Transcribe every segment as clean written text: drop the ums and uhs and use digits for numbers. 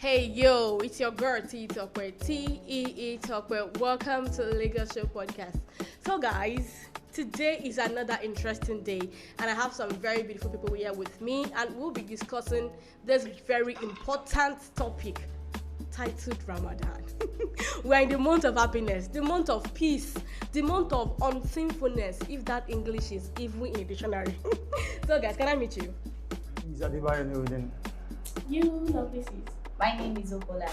Hey yo, it's your girl T Tokwe, T-E-E Tokwe. Welcome to the Lagos Show podcast. So guys, today is another interesting day and I have some very beautiful people here with me and we'll be discussing this very important topic titled Ramadan. We're in the month of happiness, the month of peace, the month of unsinfulness, if that English is even in a dictionary. So guys, can I meet you? You lovely sis. My name is Okola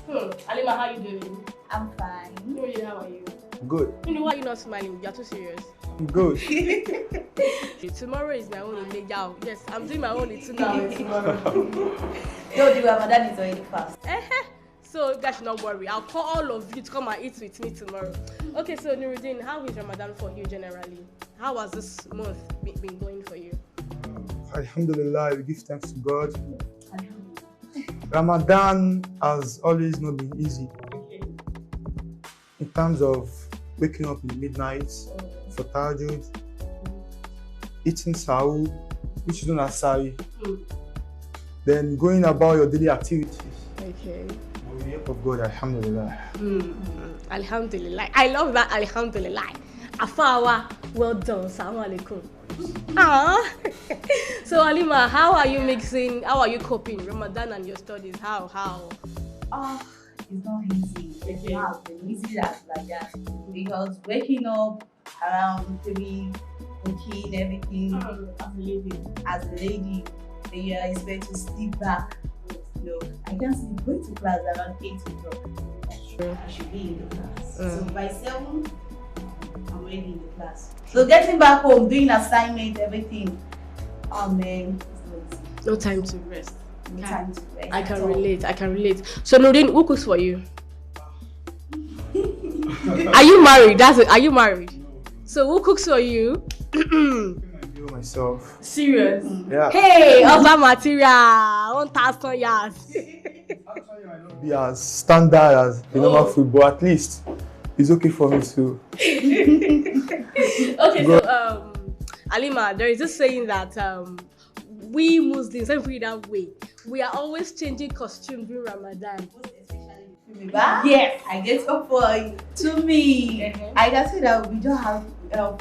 Alimat. Alima, how you doing? I'm fine. Nuri, how are you? Good. You know why you're not smiling? You're too serious. Good. Tomorrow is my own illegal. Yes, I'm doing my own little now tomorrow. No, the Ramadan is already past. So you guys should not worry. I'll call all of you to come and eat with me tomorrow. Okay, so Nuruddin, how is Ramadan for you generally? How has this month been going for you? Alhamdulillah, we give thanks to God. Ramadan has always not been easy. Okay. In terms of waking up in the midnight for tahajjud, eating sahur, which is known as sari, then going about your daily activities. Okay. With the help of God, Alhamdulillah. Alhamdulillah. I love that. Alhamdulillah. Afawa, well done. Assalamu alaikum. So Alima, how are you coping Ramadan and your studies? How? It's not easy. It's not been easy like that. Because waking up around 3, cooking, everything, as a lady, then you are expected to sleep back. No, I can't sleep. Going to class around 8 o'clock. I should be in the class. So by 7, I'm already in the class. So getting back home, doing assignment, everything. Oh man, it's not easy. No time to rest. No time to rest. I can relate. So Nordin, who cooks for you? Are you married? Are you married? No. So who cooks for you? I do myself. Serious? Yeah. Hey, other material, 1,000 yards. Actually, I don't be as standard as the normal food, but at least it's okay for me too. Okay, so Alima, there is this saying that we Muslims, let me put it that way, we are always changing costume during Ramadan. Yes, I get up for to me. I can say that we don't have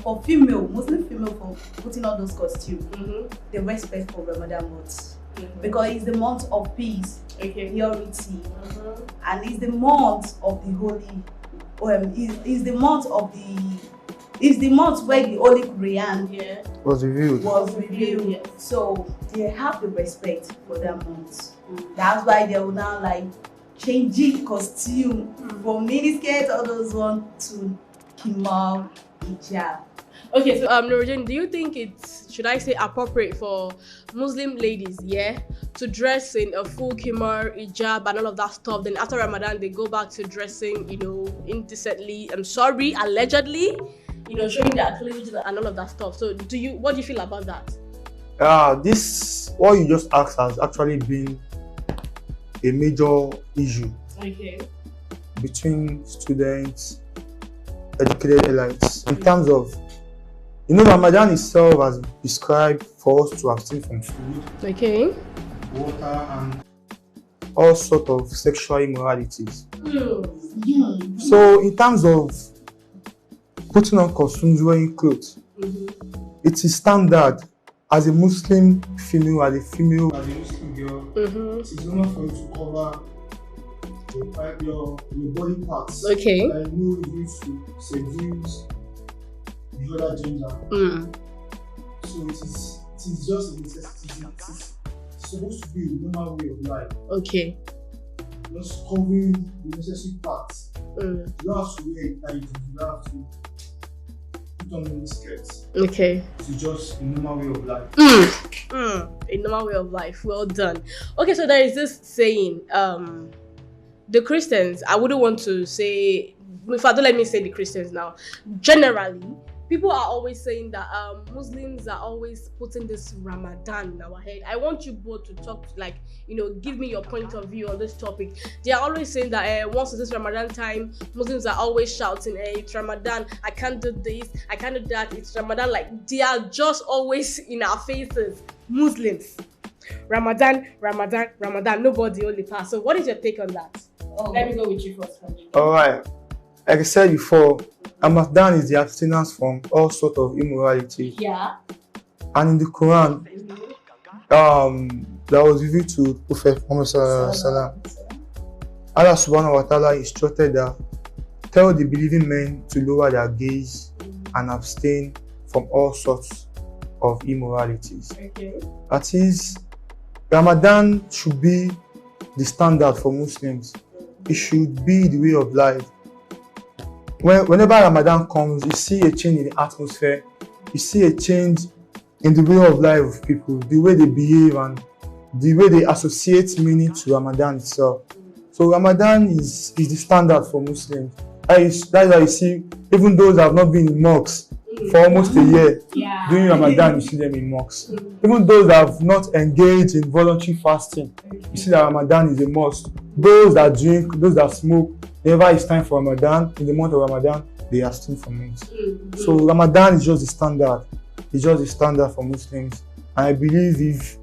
for Muslim female for putting on those costumes. The respect for Ramadan month because it's the month of peace, purity, and it's the month of the holy. It's the month where the Holy Quran was revealed. Yes. So they have the respect for that month. That's why they will now like changing costume from miniskirt all those one to kimar, hijab. Okay, so Nuruddin, do you think it's, should I say, appropriate for Muslim ladies, to dress in a full kimar, hijab, and all of that stuff? Then after Ramadan, they go back to dressing, indecently. I'm sorry, allegedly, showing their clothes and all of that stuff. So, what do you feel about that? This, what you just asked, has actually been a major issue between students, educated elites, in terms of. Ramadan itself has prescribed for us to abstain from food, water, and all sorts of sexual immoralities. So, in terms of putting on costumes, wearing clothes, it is standard as a Muslim female, as a Muslim girl. It is normal for you to cover your body parts. That you use to seduce the other gender. So it is just a necessity. It's supposed to be a normal way of life. Just covering the necessary parts. You don't have to wear it tight. You don't have to put on mini skirts. It's just a normal way of life. A normal way of life. Well done. Okay, so there is this saying, the Christians, I wouldn't want to say, in fact, don't let me say the Christians now. Generally, people are always saying that Muslims are always putting this Ramadan in our head. I want you both to talk, give me your point of view on this topic. They are always saying that once it's this Ramadan time, Muslims are always shouting, hey, it's Ramadan, I can't do this, I can't do that, it's Ramadan. Like, they are just always in our faces, Muslims. Ramadan, Ramadan, Ramadan. Nobody only pass. So what is your take on that? Oh. Let me go with you first. Alright. Like I said before, Ramadan is the abstinence from all sort of immorality. Yeah. And in the Quran, that was revealed to Prophet Muhammad Sallallahu Alaihi Wasallam. Allah Subhanahu wa Taala instructed that tell the believing men to lower their gaze and abstain from all sorts of immoralities. Okay. That is, Ramadan should be the standard for Muslims. It should be the way of life. Whenever Ramadan comes, you see a change in the atmosphere. You see a change in the way of life of people, the way they behave and the way they associate meaning to Ramadan itself. So Ramadan is the standard for Muslims. That's why you see, even those that have not been in mosques for almost a year, during Ramadan, you see them in mosques. Even those that have not engaged in voluntary fasting, you see that Ramadan is a must. Those that drink, those that smoke, whenever it's time for Ramadan, in the month of Ramadan, they abstain from it. So Ramadan is just the standard. It's just the standard for Muslims. And I believe if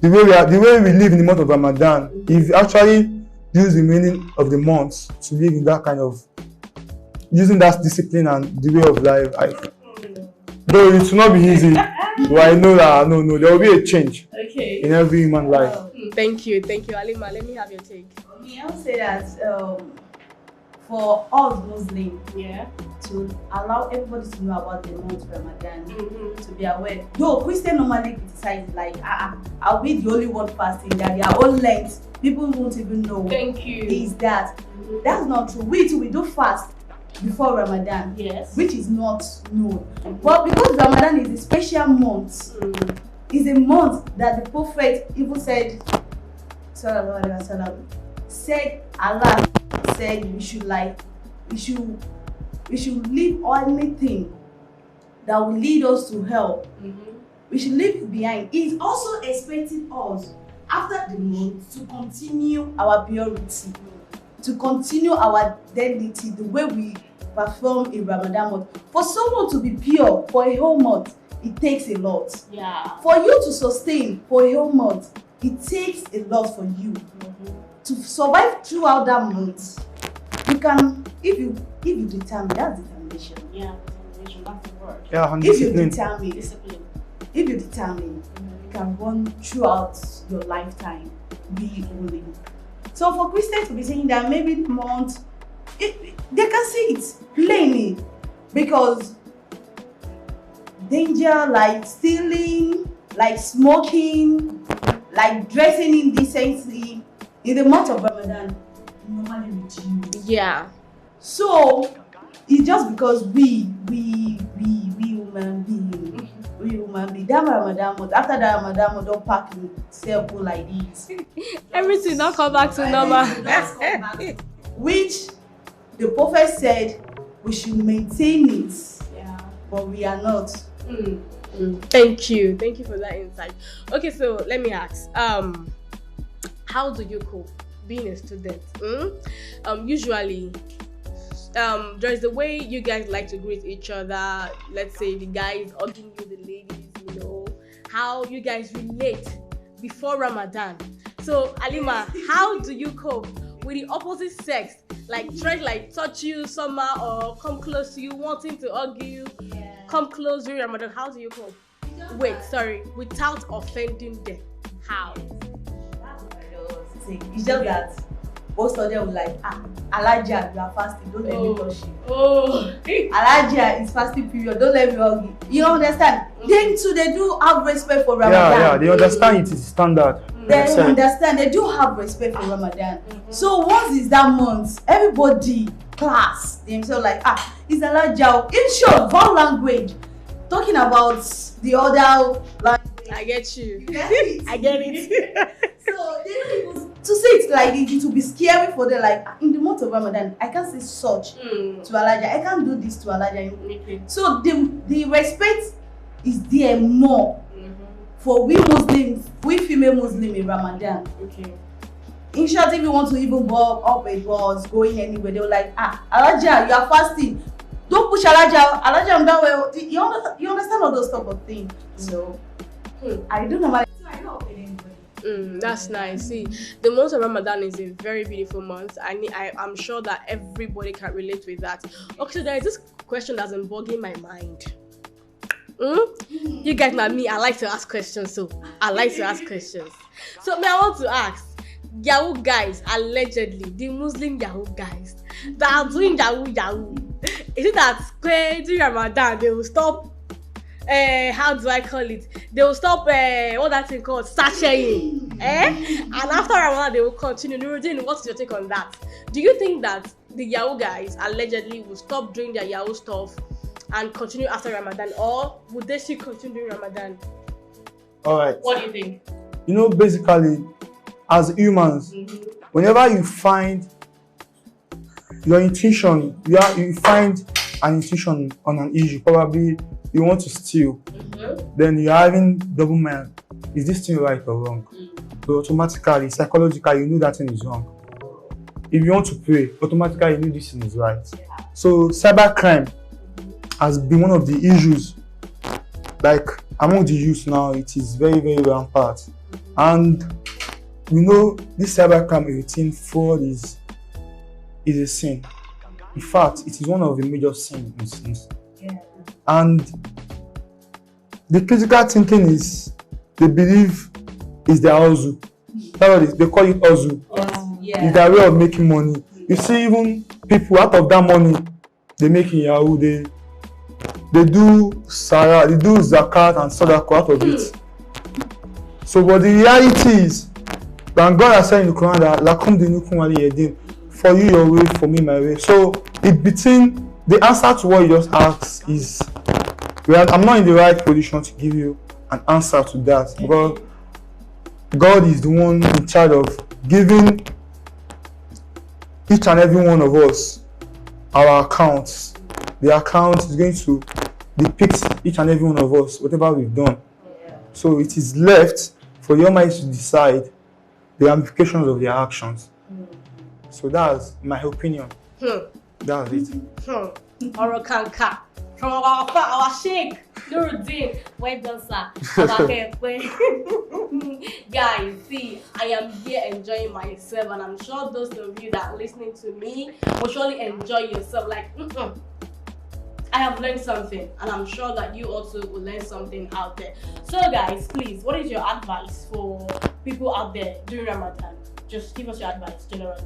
the way we live in the month of Ramadan, if you actually use the meaning of the months to live in that kind of, using that discipline and the way of life, though it will not be easy, but I know that there will be a change in every human life. Thank you, Alima. Let me have your take. I'll say that for us Muslims, to allow everybody to know about the month of Ramadan, to be aware. Though Christians normally criticize, like, are we the only one fasting, that their own length, people won't even know. Thank you. Is that? That's not true. We do fast before Ramadan, which is not known. But because Ramadan is a special month, is a month that the Prophet even said, Sallallahu Alaihi Wasallam, Allah said we should leave anything that will lead us to hell. We should leave behind. He's also expecting us after the month to continue our purity, to continue our identity, the way we perform in Ramadan month. For someone to be pure for a whole month, it takes a lot. For you to sustain for a whole month, it takes a lot for you. To survive throughout that month, you can, if you determine, that's determination. Determination, that's the word. If you determine, discipline. If you determine, you can run throughout your lifetime, be holy. So for Christians to be saying that maybe the month, they can see it plainly, because danger like stealing, like smoking, like dressing indecently in the month of Ramadan normally reduce. So it's just because we human beings, that Ramadan month, after that Ramadan month, don't pack itself like this. Everything don't come back to normal. Which the Prophet said we should maintain it, but we are not. Thank you for that insight. Okay, so let me ask, how do you cope being a student? Usually there's the way you guys like to greet each other. Let's say the guys hugging you, the ladies, how you guys relate before Ramadan. So Alima, how do you cope with the opposite sex, like try to touch you somehow or come close to you, wanting to hug you, come close during Ramadan? How do you cope? Without offending them. How? It's just that most of them will like, Alaja, you are fasting, don't let me touch you. Alaja, it's fasting period, don't let me hug you. You understand? Them too, they do have respect for Ramadan. They understand it is standard. They understand, they do have respect for Ramadan. So once it's that month, everybody class themselves like, it's Alaja. In short, one language, talking about the other language. I get you. You get it? I get it. So they don't even, to say it like this, it will be scary for them. Like in the month of Ramadan, I can't say such to Alaja. I can't do this to Alaja. So the respect is there more for we Muslims, we female Muslims in Ramadan. In short, if you want to even go up a bus, going anywhere, they're like, Alaja, you are fasting. Don't push Alaja. Alaja, I'm down well. You understand all those type of things. So I don't know. So I know That's nice. See, the month of Ramadan is a very beautiful month. I'm sure that everybody can relate with that. Okay, so there is this question that's been bugging my mind. You guys know me, I like to ask questions, so I like to ask questions. So I want to ask, Yahoo guys, allegedly, the Muslim Yahoo guys that are doing Yahoo, is it that during Ramadan they will stop? How do I call it? They will stop what that thing called sashaying, and after Ramadan they will continue. Nuruddin, what's your take on that? Do you think that the Yahoo guys allegedly will stop doing their Yahoo stuff and continue after Ramadan, or would they still continue during Ramadan? All right. What do you think? You know, basically, as humans, whenever you find your intuition, you find an intuition on an issue, probably you want to steal, then you're having double mind. Is this thing right or wrong? So automatically, psychologically, you know that thing is wrong. If you want to pray, automatically you know this thing is right. So cybercrime has been one of the issues, like among the youth now. It is very, very rampant, and we know this cybercrime routine fraud is a sin. In fact, it is one of the major sins. And the critical thinking is they believe is their hustle. They call it hustle. It's their way of making money. You see, even people out of that money they make in Yahoo, they do Sarah, they do Zakat and Sadaqah out of it. So, but the reality is, that God has said in the Quran that Lakum dinukum waliyadin, for you your way, for me my way. So, the answer to what you just asked is, I'm not in the right position to give you an answer to that, because God is the one in charge of giving each and every one of us our accounts. The account is going to depict each and every one of us, whatever we've done. So it is left for the Almighty to decide the ramifications of their actions. So that's my opinion. That's it. Orokanka. From our Sheikh Nuruddin. Well done, sir. Guys, see, I am here enjoying myself, and I'm sure those of you that are listening to me will surely enjoy yourself. Like, I have learned something, and I'm sure that you also will learn something out there. So, guys, please, what is your advice for people out there during Ramadan? Just give us your advice generally.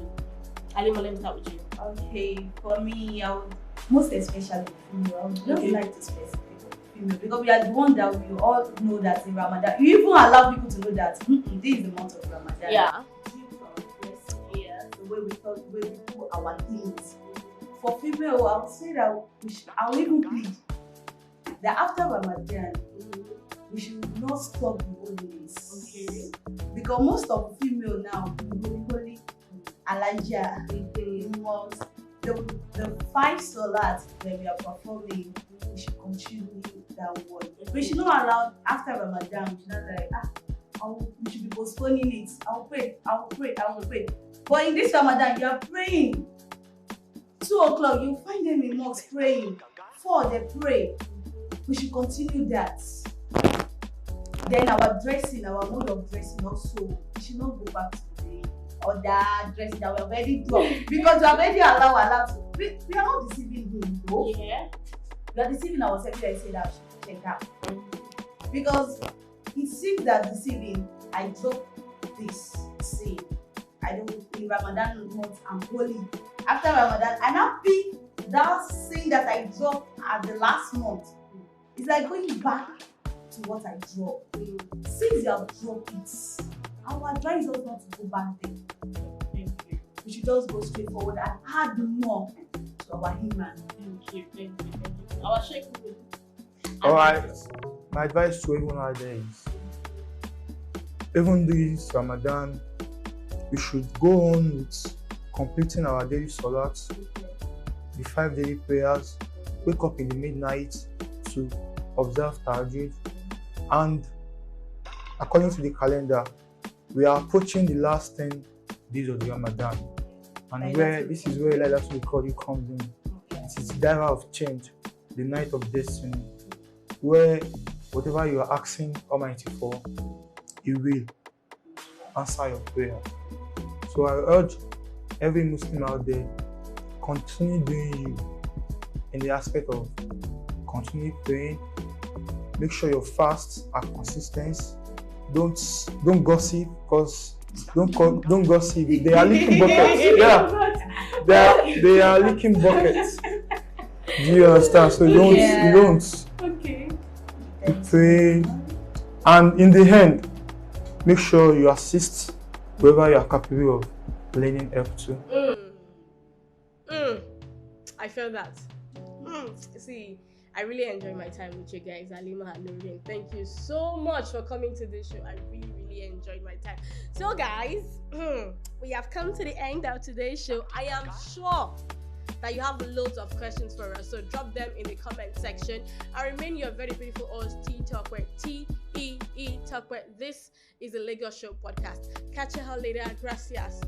Alima, let me start with you. Okay, for me, I would, most especially female, I would just like to specify female, because we are the one that we all know that in Ramadan. You even allow people to know that this is the month of Ramadan. Yeah. The way we do our things. For female, I would say that I will even plead that after Ramadan, we should not stop the holiness. Okay. Because most of female now, holy Elijah, the 5 salats that we are performing, we should continue that one. We should not allow after Ramadan, we should not like, we should be postponing it. I will pray. But in this Ramadan, you are praying. 2 o'clock, you find them in mosque praying. 4, they pray. We should continue that. Then our dressing, our mode of dressing also, we should not go back to the other dressing that we already done. Because we already allowed to. We are not deceiving him though. Yeah. We are deceiving ourselves. I say that check out. Because it seems that deceiving, I drop this sin. I don't in Ramadan month I'm holy. After Ramadan, I now pick that sin that I dropped at the last month. It's like going back to what I dropped. Since you have dropped it, our advice is not to go back there. We should just go straight forward and add more to our human. Thank you. Our Sheikh. Alright, my advice to everyone out there is, even this Ramadan, we should go on with completing our daily salats, the 5 daily prayers, wake up in the midnight to observe Tahajjud, and according to the calendar, we are approaching the last 10 days of the Ramadan, and this is where Laylatul Qadr comes in. It is the diver of change, the night of destiny, where whatever you are asking Almighty for, He will. answer your prayer. So I urge every Muslim out there, continue doing you in the aspect of continue praying. Make sure your fasts are consistent. Don't gossip, because don't gossip. They are leaking buckets. Yeah, they are leaking buckets. Do you understand? So you don't. Okay. You pray, and in the end, make sure you assist whoever you are capable of lending help to. I feel that. See, I really enjoy my time with you guys, Alima and Noreen. Thank you so much for coming to this show. I really enjoyed my time. So guys, we have come to the end of today's show. I am sure that you have loads of questions for us, so drop them in the comment section. I remain your very beautiful host, T Talkware, T-E-E Talkware. This is a Lagos Show podcast. Catch you all later. Gracias.